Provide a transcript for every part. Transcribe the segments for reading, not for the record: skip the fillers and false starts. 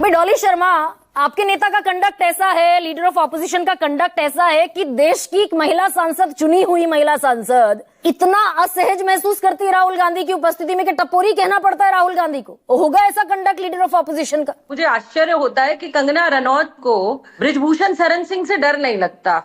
भाई डॉली शर्मा, आपके नेता का कंडक्ट ऐसा है, लीडर ऑफ ऑपोजिशन का कंडक्ट ऐसा है कि देश की एक महिला सांसद, चुनी हुई महिला सांसद, इतना असहज महसूस करती है राहुल गांधी की उपस्थिति में कि टपोरी कहना पड़ता है राहुल गांधी को। होगा ऐसा कंडक्ट लीडर ऑफ ऑपोजिशन का? मुझे आश्चर्य होता है कि कंगना रनौत को बृजभूषण शरण सिंह से डर नहीं लगता।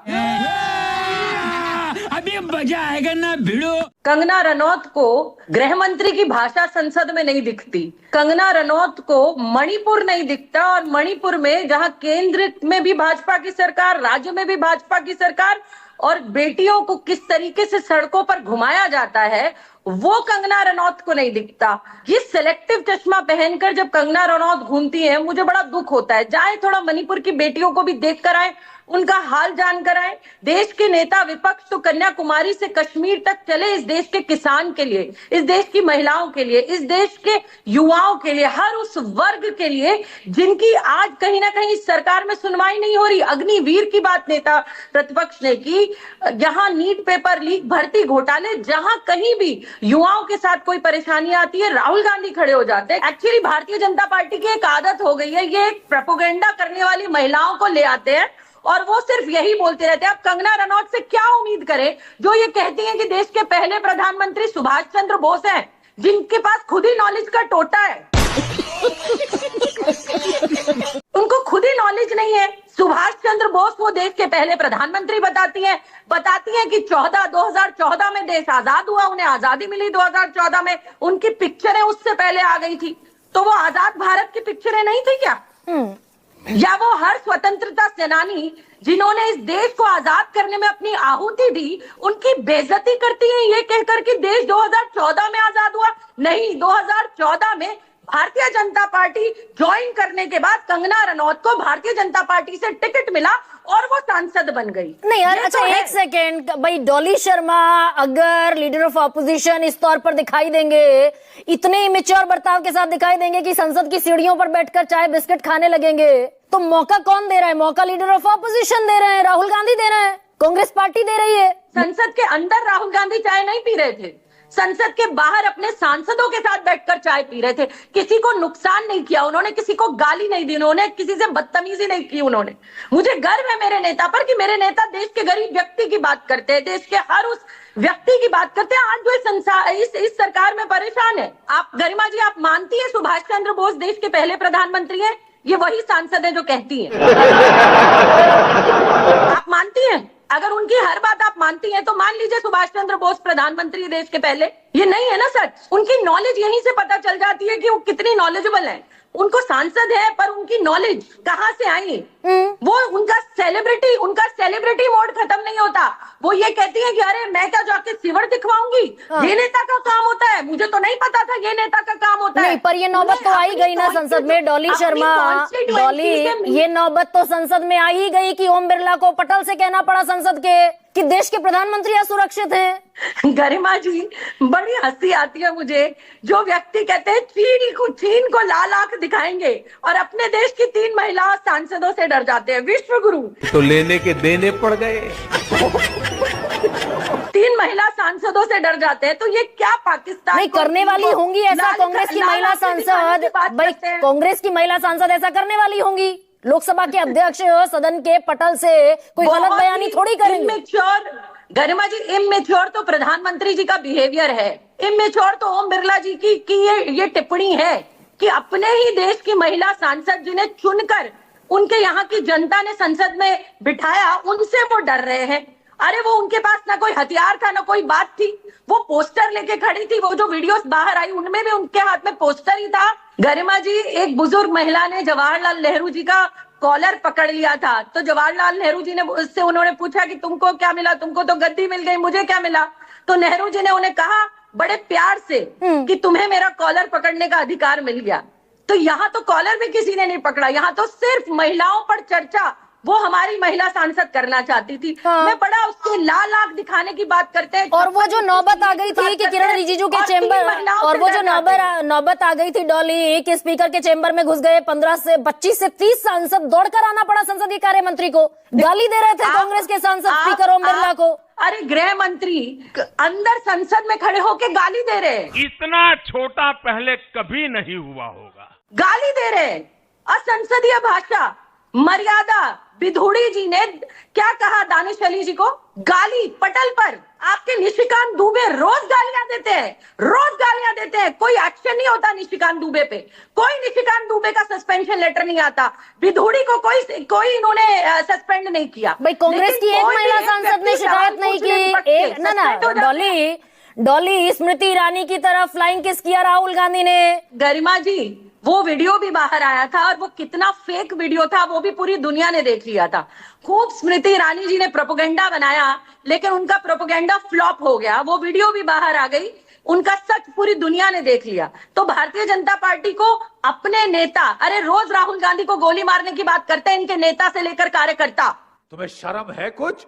अभी मजा आएगा ना भिड़ो। कंगना रनौत को गृह मंत्री की भाषा संसद में नहीं दिखती। कंगना रनौत को मणिपुर नहीं दिखता, और मणिपुर में जहां केंद्र में भी भाजपा की सरकार, राज्य में भी भाजपा की सरकार, और बेटियों को किस तरीके से सड़कों पर घुमाया जाता है, वो कंगना रनौत को नहीं दिखता। ये सिलेक्टिव चश्मा पहनकर जब कंगना रनौत घूमती है, मुझे बड़ा दुख होता है। जाए थोड़ा मणिपुर की बेटियों को भी देख कर आए, उनका हाल जानकर आए। देश के नेता विपक्ष तो कन्याकुमारी से कश्मीर तक चले इस देश के किसान के लिए, इस देश की महिलाओं के लिए, इस देश के युवाओं के लिए, हर उस वर्ग के लिए जिनकी आज कहीं ना कहीं सरकार में सुनवाई नहीं हो रही। अग्निवीर की बात नेता प्रतिपक्ष ने की, यहाँ नीट पेपर लीक, भर्ती घोटाले, जहां कहीं भी युवाओं के साथ कोई परेशानी आती है, राहुल गांधी खड़े हो जाते हैं। एक्चुअली भारतीय जनता पार्टी की एक आदत हो गई है, ये एक प्रोपेगेंडा करने वाली महिलाओं को ले आते हैं और वो सिर्फ यही बोलते रहते हैं। अब कंगना रनौत से क्या उम्मीद करें, जो ये कहती हैं कि देश के पहले प्रधानमंत्री सुभाष चंद्र बोस हैं, जिनके पास खुद ही नॉलेज का टोटा है। उनको खुद ही नॉलेज नहीं है। सुभाष चंद्र बोस वो देश के पहले प्रधानमंत्री बताती हैं कि 2014 में देश आजाद हुआ, उन्हें आजादी मिली 2014 में। उनकी पिक्चरें उससे पहले आ गई थी, तो वो आजाद भारत की पिक्चरें नहीं थी क्या? या वो हर स्वतंत्रता सेनानी जिन्होंने इस देश को आजाद करने में अपनी आहुति दी, उनकी बेइज्जती करती हैं ये कहकर कि देश 2014 में आजाद हुआ? नहीं, 2014 में भारतीय जनता पार्टी ज्वाइन करने के बाद कंगना रनौत को भारतीय जनता पार्टी से टिकट मिला और वो सांसद बन गई। नहीं यार, अच्छा एक सेकेंड भाई, डॉली शर्मा अगर लीडर ऑफ ऑपोजिशन इस तौर पर दिखाई देंगे, इतने इमेच्योर बर्ताव के साथ दिखाई देंगे कि संसद की सीढ़ियों पर बैठकर चाय बिस्किट खाने लगेंगे, तो मौका कौन दे रहा है? मौका लीडर ऑफ ऑपोजिशन दे रहे हैं, राहुल गांधी दे रहे हैं, कांग्रेस पार्टी दे रही है। संसद के अंदर राहुल गांधी चाय नहीं पी रहे थे, संसद के बाहर अपने सांसदों के साथ बैठकर चाय पी रहे थे। किसी को नुकसान नहीं किया उन्होंने, किसी को गाली नहीं दी उन्होंने, किसी से बदतमीजी नहीं की उन्होंने। मुझे गर्व है मेरे नेता पर कि मेरे नेता देश के गरीब व्यक्ति की बात करते हैं, देश के हर उस व्यक्ति की बात करते हैं आज जो इस सरकार में परेशान है। आप गरिमा जी, आप मानती है सुभाष चंद्र बोस देश के पहले प्रधानमंत्री है? ये वही सांसद है जो कहती है। आप मानती हैं? अगर उनकी हर बात आप मानती हैं तो मान लीजिए सुभाष चंद्र बोस प्रधानमंत्री देश के पहले। ये नहीं है ना सच? उनकी नॉलेज यहीं से पता चल जाती है कि वो कितनी नॉलेजेबल है। उनको सांसद है पर उनकी नॉलेज कहां से आई? वो उनका सेलिब्रिटी मोड खत्म नहीं होता। वो ये कहती है कि अरे मैं क्या जाके सिवर दिखवाऊंगी, ये नेता का काम होता है। मुझे तो नहीं पता था ये नेता का काम होता है। नहीं, पर ये नौबत तो आई गई ना संसद में डॉली शर्मा। डॉली, ये नौबत तो संसद में आ ही गई कि ओम बिरला को पटल से कहना पड़ा संसद के कि देश के प्रधानमंत्री असुरक्षित हैं। गरिमा जी, बड़ी हंसी आती है मुझे जो व्यक्ति कहते हैं चीन को लाल आंख दिखाएंगे और अपने देश की 3 महिला सांसदों से डर जाते हैं। विश्व गुरु तो लेने के देने पड़ गए। 3 महिला सांसदों से डर जाते हैं, तो ये क्या पाकिस्तान नहीं करने वाली होंगी ऐसा? कांग्रेस की महिला सांसद, भाई कांग्रेस की महिला सांसद ऐसा करने वाली होंगी? लोकसभा के अध्यक्ष सदन के पटल से कोई गलत बयानी थोड़ी करेंगे। इमेच्योर गरिमा जी, इमेच्योर तो प्रधानमंत्री जी का बिहेवियर है। इमेच्योर तो ओम बिरला जी की ये टिप्पणी है कि अपने ही देश की महिला सांसद जिन्हें चुनकर उनके यहाँ की जनता ने संसद में बिठाया, उनसे वो डर रहे हैं। अरे वो उनके पास ना कोई हथियार था ना कोई बात थी, वो पोस्टर लेके खड़ी थी। वो जो वीडियोस बाहर आई उनमें भी उनके हाथ में पोस्टर ही था। गरिमा जी, एक बुजुर्ग महिला ने जवाहरलाल नेहरू जी का कॉलर पकड़ लिया था, तो जवाहरलाल नेहरू जी ने उससे उन्होंने पूछा कि तुमको क्या मिला? तुमको तो गद्दी मिल गई, मुझे क्या मिला? तो नेहरू जी ने उन्हें कहा बड़े प्यार से कि तुम्हें मेरा कॉलर पकड़ने का अधिकार मिल गया। तो यहाँ तो कॉलर भी किसी ने नहीं पकड़ा, यहाँ तो सिर्फ महिलाओं पर चर्चा वो हमारी महिला सांसद करना चाहती थी। मैं बड़ा उसके लाल आंख दिखाने की बात करते हैं। और वो जो नौबत आ गई थी कि किरण रिजिजू के चेंबर, और वो जो नौबत आ गई थी डॉली कि स्पीकर के चेंबर में घुस गए 25 से 30 सांसद, दौड़कर आना पड़ा संसदीय कार्य मंत्री को। गाली दे रहे थे कांग्रेस के सांसद स्पीकर ओम बिरला को। अरे गृह मंत्री अंदर संसद में खड़े होके गाली दे रहे हैं। इतना छोटा पहले कभी नहीं हुआ होगा। गाली दे रहे हैं असंसदीय भाषा, मर्यादा। विधुड़ी जी ने क्या कहा दानिश अली जी को? गाली पटल पर। आपके निशिकांत दुबे रोज गालियां देते हैं, रोज गालियां देते हैं, कोई एक्शन नहीं होता निशिकांत दुबे पे, कोई निशिकांत दुबे का सस्पेंशन लेटर नहीं आता, विधुड़ी को कोई इन्होंने सस्पेंड नहीं किया। भाई कांग्रेस की एक महिला सांसद ने शिकायत नहीं की। एक ना डॉली स्मृति ईरानी की तरफ फ्लाइंग किस किया राहुल गांधी ने। गरिमा जी, वो वीडियो भी बाहर आया था और वो कितना फेक वीडियो था वो भी पूरी दुनिया ने देख लिया था। खूब स्मृति ईरानी जी ने प्रोपेगेंडा बनाया, लेकिन उनका प्रोपेगेंडा फ्लॉप हो गया। वो वीडियो भी बाहर आ गई, उनका सच पूरी दुनिया ने देख लिया। तो भारतीय जनता पार्टी को अपने नेता, अरे रोज राहुल गांधी को गोली मारने की बात करते हैं इनके नेता से लेकर कार्यकर्ता। तुम्हें शर्म है? कुछ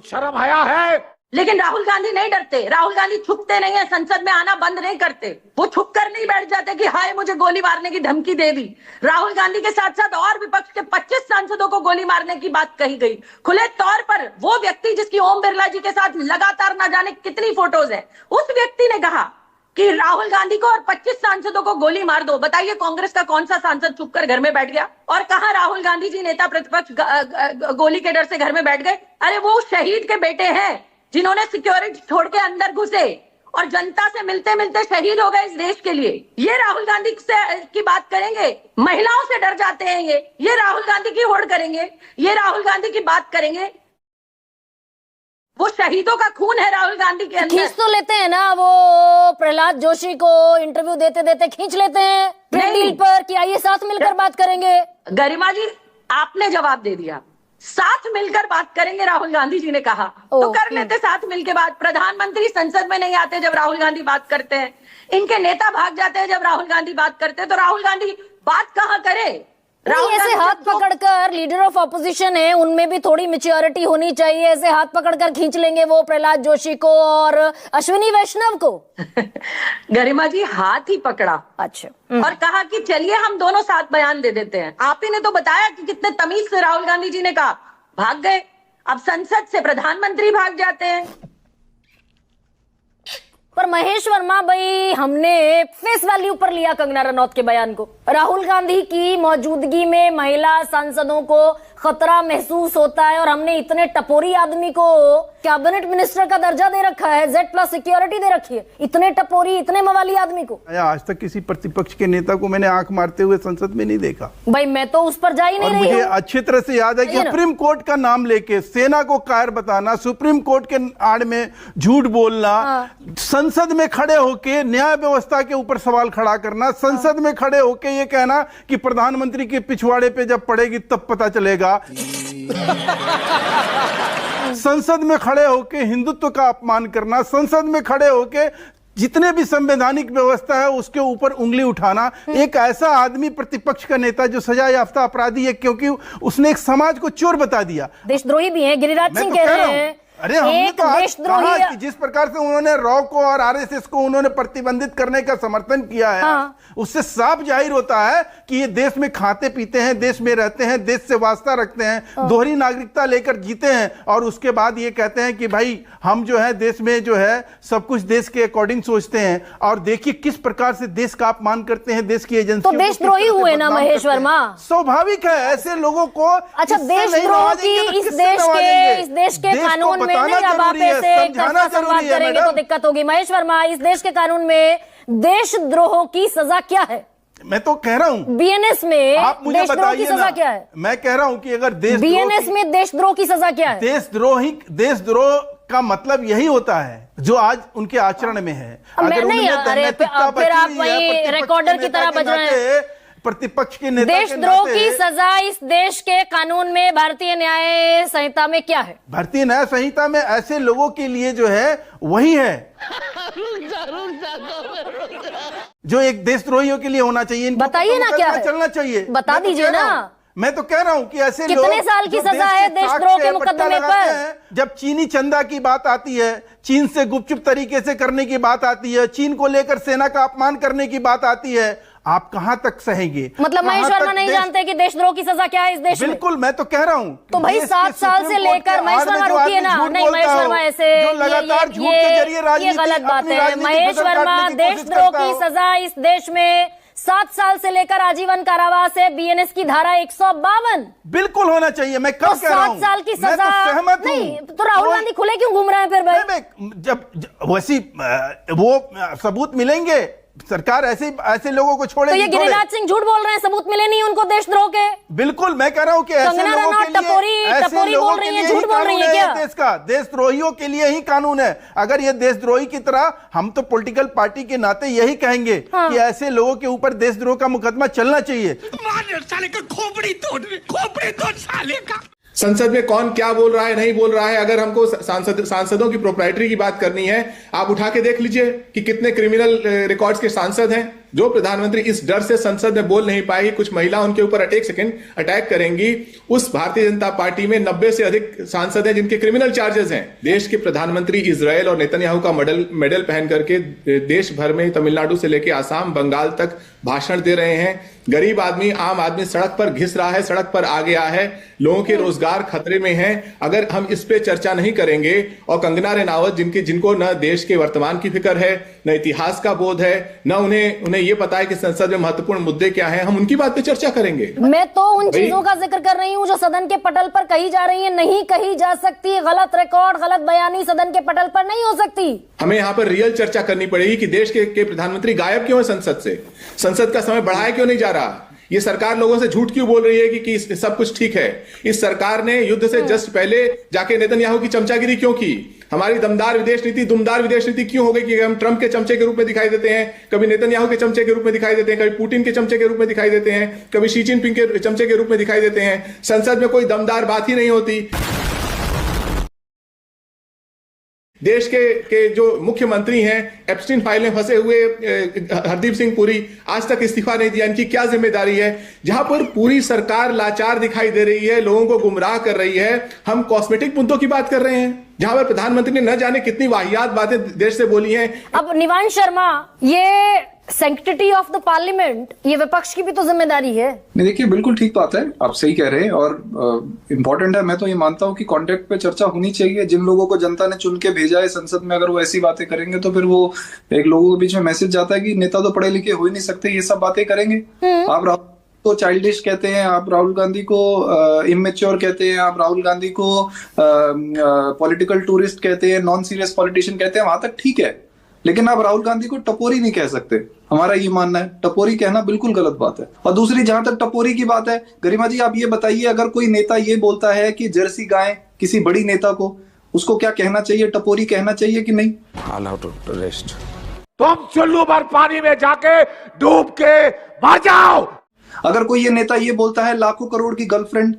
शर्म आया है? लेकिन राहुल गांधी नहीं डरते, राहुल गांधी छुपते नहीं है, संसद में आना बंद नहीं करते, वो छुप कर नहीं बैठ जाते कि हाय मुझे गोली मारने की धमकी दे दी। राहुल गांधी के साथ साथ और विपक्ष के 25 सांसदों को गोली मारने की बात कही गई खुले तौर पर। वो व्यक्ति जिसकी ओम बिरला जी के साथ लगातार ना जाने कितनी फोटोज है, उस व्यक्ति ने कहा कि राहुल गांधी को और 25 सांसदों को गोली मार दो। बताइए कांग्रेस का कौन सा सांसद चुपकर घर में बैठ गया? और कहा राहुल गांधी जी नेता प्रतिपक्ष गोली के डर से घर में बैठ गए? अरे वो शहीद के बेटे हैं जिन्होंने सिक्योरिटी छोड़ के अंदर घुसे और जनता से मिलते मिलते शहीद हो गए इस देश के लिए। ये राहुल गांधी से की बात करेंगे? महिलाओं से डर जाते हैं ये राहुल गांधी की होड़ करेंगे, ये राहुल गांधी की बात करेंगे? वो शहीदों का खून है राहुल गांधी के अंदर। खींच तो लेते हैं ना, वो प्रहलाद जोशी को इंटरव्यू देते देते खींच लेते हैं डील पर कि आइए साथ मिलकर बात करेंगे। गरिमा जी, आपने जवाब दे दिया, साथ मिलकर बात करेंगे राहुल गांधी जी ने कहा, तो कर लेते साथ मिलकर बात। प्रधानमंत्री संसद में नहीं आते जब राहुल गांधी बात करते हैं, इनके नेता भाग जाते हैं जब राहुल गांधी बात करते हैं, तो राहुल गांधी बात कहां करे? ऐसे हाथ पकड़कर लीडर ऑफ ऑपोजिशन है, उनमें भी थोड़ी मैच्योरिटी होनी चाहिए। ऐसे हाथ पकड़कर खींच लेंगे वो प्रहलाद जोशी को और अश्विनी वैष्णव को। गरिमा जी, हाथ ही पकड़ा, अच्छा, और कहा कि चलिए हम दोनों साथ बयान दे देते हैं। आप ही ने तो बताया कि कितने तमीज से राहुल गांधी जी ने कहा, भाग गए। अब संसद से प्रधानमंत्री भाग जाते हैं। पर महेश वर्मा भाई, हमने फेस वैल्यू पर लिया कंगना रनौत के बयान को। राहुल गांधी की मौजूदगी में महिला सांसदों को खतरा महसूस होता है और हमने इतने टपोरी आदमी को कैबिनेट मिनिस्टर का दर्जा दे रखा है, Z+ सिक्योरिटी दे रखी है, इतने टपोरी इतने मवाली आदमी को। आज तक किसी प्रतिपक्ष के नेता को मैंने आंख मारते हुए संसद में नहीं देखा। भाई मैं तो उस पर जा ही नहीं रही हूं। मुझे अच्छी तरह से याद है कि सुप्रीम कोर्ट का नाम लेके सेना को कायर बताना, सुप्रीम कोर्ट के आड़ में झूठ बोलना, संसद में खड़े होके न्याय व्यवस्था के ऊपर सवाल खड़ा करना, संसद में खड़े होके ये कहना कि प्रधानमंत्री के पिछवाड़े पे जब पड़ेगी तब पता चलेगा, संसद में खड़े होके हिंदुत्व का अपमान करना, संसद में खड़े होके जितने भी संवैधानिक व्यवस्था है उसके ऊपर उंगली उठाना। एक ऐसा आदमी प्रतिपक्ष का नेता जो सजा याफ्ता अपराधी है क्योंकि उसने एक समाज को चोर बता दिया, देशद्रोही भी है, गिरिराज सिंह कह रहे हैं। अरे हमने तो आज कहा कि जिस प्रकार से उन्होंने रॉ को और RSS को उन्होंने प्रतिबंधित करने का समर्थन किया है, उससे साफ जाहिर होता है कि ये देश में खाते पीते हैं, देश में रहते हैं, देश से वास्ता रखते हैं, दोहरी नागरिकता लेकर जीते हैं, और उसके बाद ये कहते हैं कि भाई हम जो है देश में जो है सब कुछ देश के अकॉर्डिंग सोचते हैं। और देखिए किस प्रकार से देश का अपमान करते हैं, देश की एजेंसियों तो देशद्रोही हुए ना महेश वर्मा। स्वाभाविक है ऐसे लोगों को। अच्छा, देशद्रोह की इस देश के कानून में नहीं, अब आप ऐसे एक तरफा संवाद करेंगे तो दिक्कत होगी। महेश वर्मा, इस देश के कानून में देशद्रोह की सजा क्या है? मैं तो कह रहा हूं BNS में आप मुझे देशद्रोह की सजा क्या है? मैं कह रहा हूं कि अगर BNS में देशद्रोह की सजा क्या है? देशद्रोह का मतलब यही होता है जो आज उनके आचरण में है। मैं नहीं, अरे फिर आप वही रिकॉर्डर की तरह बज रहे हैं। प्रतिपक्ष के नेता देशद्रोह की सजा इस देश के कानून में, भारतीय न्याय संहिता में क्या है? भारतीय न्याय संहिता में ऐसे लोगों के लिए जो है वही है जो एक देशद्रोहियों के लिए होना चाहिए। बताइए ना क्या है? चलना चाहिए, बता दीजिए ना। मैं तो कह रहा हूं कि ऐसे लोग कितने साल की सजा है देशद्रोह के मुकदमे पर? जब चीनी चंदा की बात आती है, चीन से गुपचुप तरीके से करने की बात आती है, चीन को लेकर सेना का अपमान करने की बात आती है, आप कहां तक सहेंगे? मतलब महेश वर्मा नहीं जानते कि देशद्रोह की सजा क्या है इस देश में? बिल्कुल, मैं तो कह रहा हूं। तो भाई 7 साल से लेकर, महेश वर्मा रुकिए ना, नहीं महेश वर्मा ऐसे ये गलत बात है। महेश वर्मा, देशद्रोह की सजा इस देश में 7 साल से लेकर आजीवन कारावास है, बीएनएस की धारा 152। बिल्कुल होना चाहिए। मैं कब तो कह रहा हूं 7 साल की मैं सजा तो सहमत हूं। नहीं, तो राहुल गांधी खुले क्यों घूम रहे हैं फिर भाई? जब वैसी वो सबूत मिलेंगे, सरकार ऐसे लोगों को तो छोड़ेगी। ये गिरिराज सिंह झूठ बोल रहे हैं, सबूत मिले नहीं उनको देशद्रोह के। बिल्कुल, मैं कह रहा हूं कि ऐसे कंगना लोगों रनौत के लिए टपोरी बोल रही है, झूठ बोल रही है क्या? देश का देशद्रोहियों के लिए ही कानून है। अगर ये देशद्रोही की तरह, हम तो पॉलिटिकल पार्टी के नाते यही कहेंगे कि ऐसे लोगों के ऊपर देशद्रोह का मुकदमा चलना चाहिए। साले का खोपड़ी तोड़ साले का। संसद में कौन क्या बोल रहा है, नहीं बोल रहा है, अगर हमको सांसदों की प्रोप्राइटरी की बात करनी है, आप उठा के देख लीजिए कि कितने क्रिमिनल रिकॉर्ड्स के सांसद हैं। जो प्रधानमंत्री इस डर से संसद में बोल नहीं पाएगी, कुछ महिला उनके ऊपर अटैक करेंगी, उस भारतीय जनता पार्टी में 90 से अधिक सांसद हैं जिनके क्रिमिनल चार्जेस हैं। देश के प्रधानमंत्री इजरायल और नेतन्याहू का मेडल पहन करके देश भर में, तमिलनाडु से लेकर आसाम, बंगाल तक भाषण दे रहे हैं। गरीब आदमी, आम आदमी सड़क पर घिस रहा है, सड़क पर आ गया है, लोगों के रोजगार खतरे में हैं। अगर हम इस पे चर्चा नहीं करेंगे, और कंगना रनौत जिनको न देश के वर्तमान की फिक्र है, न इतिहास का बोध है, न उन्हें ये पता है कि संसद में महत्वपूर्ण मुद्दे क्या हैं, हम उनकी बात पे चर्चा करेंगे। मैं तो उन चीजों का जिक्र कर रही हूँ जो सदन के पटल पर कही जा रही है, नहीं कही जा सकती। गलत रिकॉर्ड, गलत बयानी सदन के पटल पर नहीं हो सकती। हमें यहाँ पर रियल चर्चा करनी पड़ेगी कि देश के प्रधानमंत्री गायब क्यों है संसद से, संसद का समय बढ़ाया क्यों नहीं जा रहा, ये सरकार लोगों से झूठ क्यों बोल रही है कि सब कुछ ठीक है। इस सरकार ने युद्ध से जस्ट पहले जाके नेतन्याहू की चमचागिरी क्यों की? हमारी दुमदार विदेश नीति क्यों हो गई कि हम ट्रंप के चमचे के रूप में दिखाई देते हैं, कभी नेतन्याहू के चमचे के रूप में दिखाई देते हैं, कभी पुतिन के चमचे के रूप में दिखाई देते हैं, कभी शी जिनपिंग के चमचे के रूप में दिखाई देते हैं। संसद में कोई दमदार बात ही नहीं होती। देश के जो मुख्यमंत्री हैं, एप्स्टीन फाइल में फंसे हुए हरदीप सिंह पुरी आज तक इस्तीफा नहीं दिया, इनकी क्या जिम्मेदारी है? जहां पर पूरी सरकार लाचार दिखाई दे रही है, लोगों को गुमराह कर रही है, हम कॉस्मेटिक मुद्दों की बात कर रहे हैं, जहां पर प्रधानमंत्री ने न जाने कितनी वाहियात बातें देश से बोली हैं। अब निवांश शर्मा, ये सैंक्टिटी ऑफ द पार्लियामेंट, ये विपक्ष की भी तो जिम्मेदारी है। नहीं, देखिए बिल्कुल ठीक बात है, आप सही कह रहे हैं, और इम्पोर्टेंट है। मैं तो ये मानता हूं कि कॉन्टेक्ट पे चर्चा होनी चाहिए। जिन लोगों को जनता ने चुन के भेजा है संसद में, अगर वो ऐसी बातें करेंगे तो फिर वो एक लोगों के बीच में मैसेज जाता है कि नेता तो पढ़े लिखे हो ही नहीं सकते, ये सब बातें करेंगे। आप राहुल को चाइल्डिश कहते हैं, आप राहुल गांधी को इमेच्योर कहते हैं, आप राहुल गांधी को पॉलिटिकल टूरिस्ट कहते हैं, नॉन सीरियस पॉलिटिशियन कहते हैं, वहां तक ठीक है। लेकिन आप राहुल गांधी को टपोरी नहीं कह सकते, हमारा ये मानना है। टपोरी कहना बिल्कुल गलत बात है। और दूसरी, जहां तक टपोरी की बात है, गरिमा जी आप ये बताइए, अगर कोई नेता ये बोलता है कि जर्सी गाय किसी बड़ी नेता को, उसको क्या कहना चाहिए? टपोरी कहना चाहिए कि नहीं? तुम चुल्लू भर पानी में जाके डूब के मर जाओ। अगर कोई ये नेता ये बोलता है लाखों करोड़ की गर्लफ्रेंड,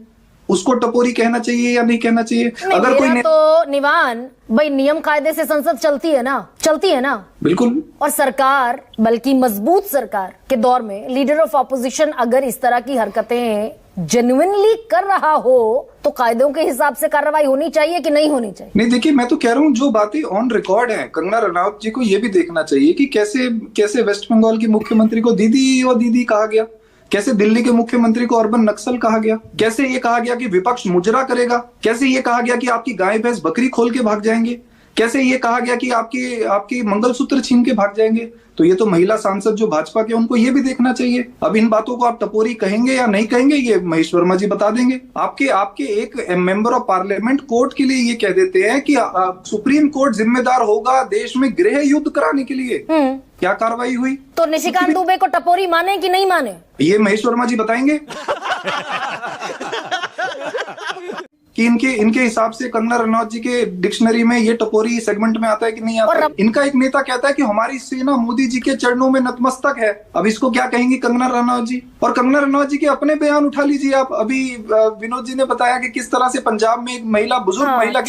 उसको टपोरी कहना चाहिए या नहीं कहना चाहिए? अगर कोई तो निवान भाई, नियम कायदे से संसद चलती है ना बिल्कुल। और सरकार, बल्कि मजबूत सरकार के दौर में लीडर ऑफ ऑपोजिशन अगर इस तरह की हरकतें जेन्युइनली कर रहा हो तो कायदों के हिसाब से कार्रवाई होनी चाहिए कि नहीं होनी चाहिए? नहीं, देखिए मैं तो कह रहा हूँ जो बातें ऑन रिकॉर्ड हैं, कंगना रनौत जी को ये भी देखना चाहिए कि कैसे वेस्ट बंगाल की मुख्यमंत्री को दीदी कहा गया, कैसे दिल्ली के मुख्यमंत्री को अर्बन नक्सल कहा गया, कैसे ये कहा गया कि विपक्ष मुजरा करेगा, कैसे ये कहा गया कि आपकी गाय भैंस बकरी खोल के भाग जाएंगे, कैसे ये कहा गया कि आपकी मंगलसूत्र छीन के भाग जाएंगे। तो ये तो महिला सांसद जो भाजपा के, उनको ये भी देखना चाहिए। अब इन बातों को आप टपोरी कहेंगे या नहीं कहेंगे, ये महेश वर्मा जी बता देंगे। आपके एक मेंबर ऑफ पार्लियामेंट कोर्ट के लिए ये कह देते हैं कि सुप्रीम कोर्ट जिम्मेदार होगा देश में गृह युद्ध कराने के लिए। क्या कार्रवाई हुई? तो निशिकांत दुबे को टपोरी माने कि नहीं माने, ये महेश वर्मा जी बताएंगे कि इनके हिसाब से कंगना रनौत जी के डिक्शनरी में ये टपोरी सेगमेंट में आता है कि नहीं आता है। इनका एक नेता कहता है कि हमारी सेना मोदी जी के चरणों में नतमस्तक है। अब इसको क्या कहेंगी कंगना रनौत जी? और कंगना रनौत जी के अपने बयान उठा लीजिए आप। अभी विनोद जी ने बताया कि किस तरह से पंजाब में एक महिला, बुजुर्ग महिला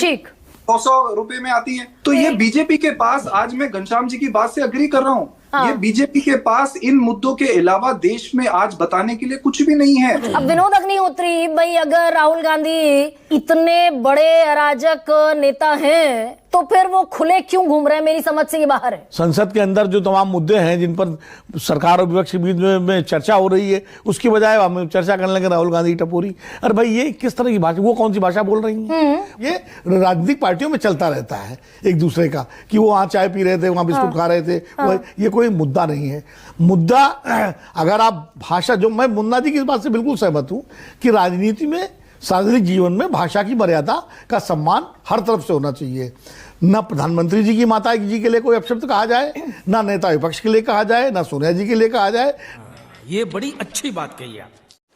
100 रुपए में आती है। तो ये बीजेपी के पास, आज मैं घनश्याम जी की बात से अग्री कर रहा हूँ, ये बीजेपी के पास इन मुद्दों के अलावा देश में आज बताने के लिए कुछ भी नहीं है। अब विनोद अग्निहोत्री भाई, अगर राहुल गांधी इतने बड़े अराजक नेता हैं तो तो फिर वो खुले क्यों घूम रहे हैं, मेरी समझ से ये बाहर है। संसद के अंदर जो तमाम मुद्दे हैं जिन पर सरकार और विपक्ष के बीच में चर्चा हो रही है, उसकी बजाय हम चर्चा करने लगे राहुल गांधी टपोरी। अरे भाई ये किस तरह की भाषा, वो कौन सी भाषा बोल रही है? ये राजनीतिक पार्टियों में चलता रहता है एक दूसरे का, कि वो वहाँ चाय पी रहे थे, वहाँ बिस्कुट खा रहे थे। ये कोई मुद्दा नहीं है। मुद्दा अगर आप भाषा, जो मैं मुन्ना जी की इस बात से बिल्कुल सहमत हूँ कि राजनीति में, सार्वजनिक जीवन में भाषा की मर्यादा का सम्मान हर तरफ से होना चाहिए। न प्रधानमंत्री जी की माता जी के लिए कोई अपशब्द कहा जाए, ना नेता विपक्ष के लिए कहा जाए, ना सोनिया जी के लिए कहा जाए। ये बड़ी अच्छी बात कही आप।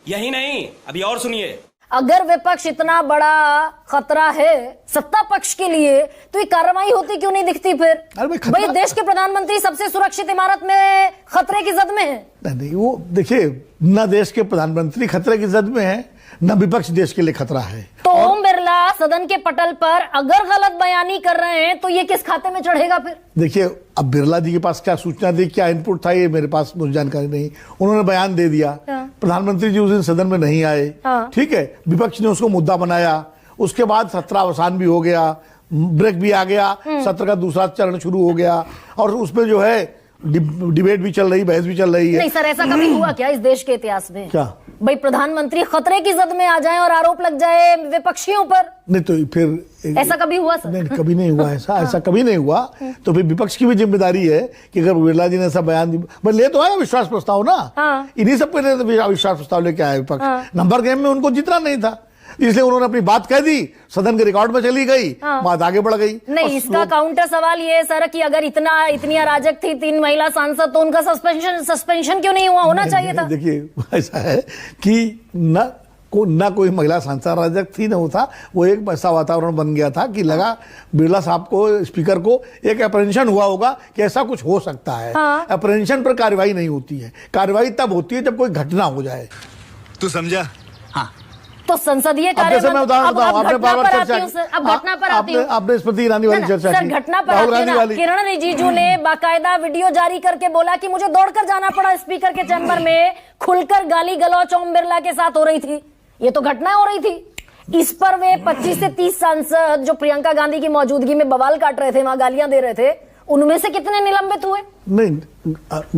यही नहीं, अभी और सुनिए। अगर विपक्ष इतना बड़ा खतरा है सत्ता पक्ष के लिए, तो ये कार्रवाई होती क्यों नहीं दिखती फिर? भाई देश के प्रधानमंत्री सबसे सुरक्षित इमारत में खतरे की जद में है। नहीं, वो देखिए, न देश के प्रधानमंत्री खतरे की जद में है, न विपक्ष देश के लिए खतरा है। तो ओम बिरला सदन के पटल पर अगर गलत बयानी कर रहे हैं तो ये किस खाते में चढ़ेगा फिर? देखिए, अब बिरला जी के पास क्या सूचना थी, क्या इनपुट था, ये मेरे पास मुझे जानकारी नहीं। उन्होंने बयान दे दिया, प्रधानमंत्री जी उस दिन सदन में नहीं आए, ठीक है, विपक्ष ने उसको मुद्दा बनाया, उसके बाद सत्र अवसान भी हो गया, ब्रेक भी आ गया, सत्र का दूसरा चरण शुरू हो गया, और उसमें जो है डिबेट भी चल रही, बहस भी चल रही है। नहीं सर, ऐसा कभी हुआ क्या इस देश के इतिहास में? क्या भाई प्रधानमंत्री खतरे की जद में आ जाएं और आरोप लग जाए विपक्षियों पर? नहीं तो फिर ऐसा कभी हुआ सर? नहीं, कभी नहीं हुआ ऐसा कभी नहीं हुआ। तो फिर विपक्ष की भी जिम्मेदारी है कि अगर बिरला जी ने ऐसा बयान दिया, ले तो आया विश्वास प्रस्ताव ना, इन्हीं सब पे विश्वास प्रस्ताव लेके आया विपक्ष। नंबर गेम में उनको जितना नहीं था, इसलिए उन्होंने अपनी बात कह दी, सदन के रिकॉर्ड में चली गई, बात आगे बढ़ गई। नहीं, इसका काउंटर सवाल ये है सर कि अगर इतनी अराजक थी 3 महिला सांसद, तो उनका सस्पेंशन क्यों नहीं हुआ? होना चाहिए था। देखिए, ऐसा है कि ना कोई महिला सांसद अराजक थी, न था, वो एक ऐसा वातावरण बन गया था कि लगा बिरला साहब को, स्पीकर को एक अप्रहेंशन हुआ होगा कि ऐसा कुछ हो सकता है। अप्रहेंशन पर कार्रवाई नहीं होती है, कार्रवाई तब होती है जब कोई घटना हो जाए। तू समझा? हाँ। तो संसदीय कार्य मैं उदाहरण बताऊं, आपने बार-बार चर्चा की, अब घटना पर आती हूं। आपने स्मृति ईरानी वाली चर्चा की, घटना पर आती हूं। किरण रिजिजू ने बाकायदा वीडियो जारी करके बोला कि मुझे दौड़कर जाना पड़ा स्पीकर के चैम्बर में, खुलकर गाली गलौच ओम बिरला के साथ हो रही थी। ये तो घटना हो रही थी। इस पर वे 25 से 30 सांसद जो प्रियंका गांधी की मौजूदगी में बवाल काट रहे थे, वहां गालियां दे रहे थे, उनमें से कितने निलंबित हुए? नहीं,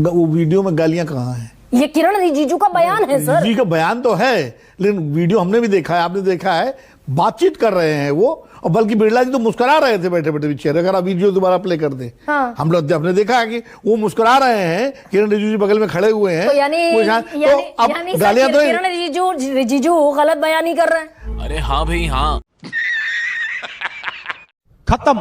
वो वीडियो में गालियां कहाँ हैं? ये किरण रिजिजू का बयान है सर। जी का बयान तो है, लेकिन वीडियो हमने भी देखा है, आपने देखा है, बातचीत कर रहे हैं वो, और बल्कि बिरला जी तो मुस्कुरा रहे थे बैठे बैठे चेहरे। अगर आप वीडियो दोबारा प्ले कर दें, हम लोग हमने देखा है कि वो मुस्कुरा रहे हैं, किरण रिजिजू जी बगल में खड़े हुए हैं। तो यानी गालियां तो किरण रिजिजू गलत बयानी कर रहे हैं। अरे हाँ भाई हाँ। खत्म।